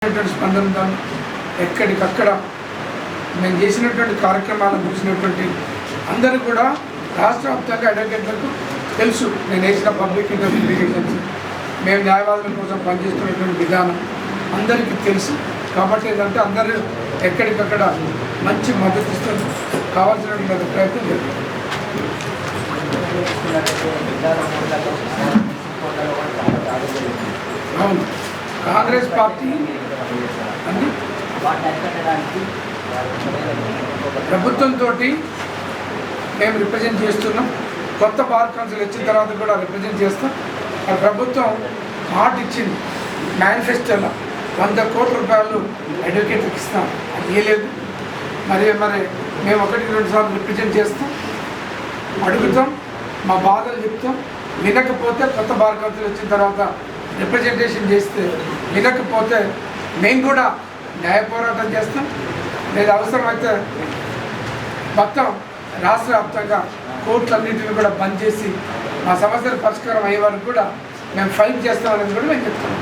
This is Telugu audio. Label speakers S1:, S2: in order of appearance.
S1: స్పందన ఎక్కడికక్కడ మేము చేసినటువంటి కార్యక్రమాలను చూసినటువంటి అందరూ కూడా రాష్ట్ర వ్యాప్తంగా అడ్వకేట్లకు తెలుసు. నేను వేసిన పబ్లిక్ ఇంటర్వ్యూస్ మేము న్యాయవాదుల కోసం పనిచేస్తున్నటువంటి విధానం అందరికీ తెలుసు. కాబట్టి ఏంటంటే అందరూ ఎక్కడికక్కడ మంచి మద్దతు ఇస్తారు. కావాల్సినటువంటి ప్రయత్నం జరుగుతుంది. అవును, కాంగ్రెస్ పార్టీ అని ప్రభుత్వంతో మేము రిప్రజెంట్ చేస్తున్నాం. కొత్త బార్ కౌన్సిల్ వచ్చిన తర్వాత కూడా రిప్రజెంట్ చేస్తాం. ఆ ప్రభుత్వం మాట ఇచ్చింది, మేనిఫెస్టోలో 100 కోట్ల రూపాయలు అడ్వకేట్కి ఇస్తాం, అది ఇవ్వలేదు. మరి మేము 1-2 సార్లు రిప్రజెంట్ చేస్తాం, అడుగుతాం, మా బాధలు చెప్తాం. వినకపోతే కొత్త బార్ కౌన్సిల్ వచ్చిన తర్వాత రిప్రజెంటేషన్ చేస్తే వినకపోతే మేము కూడా న్యాయ పోరాటం చేస్తాం. లేదా అవసరమైతే మొత్తం రాష్ట్ర వ్యాప్తంగా కోర్టులన్నింటినీ కూడా బంద్ చేసి మా సమస్యల పరిష్కారం అయ్యే వరకు కూడా మేము ఫైట్ చేస్తామనేది కూడా మేము చెప్తున్నాం.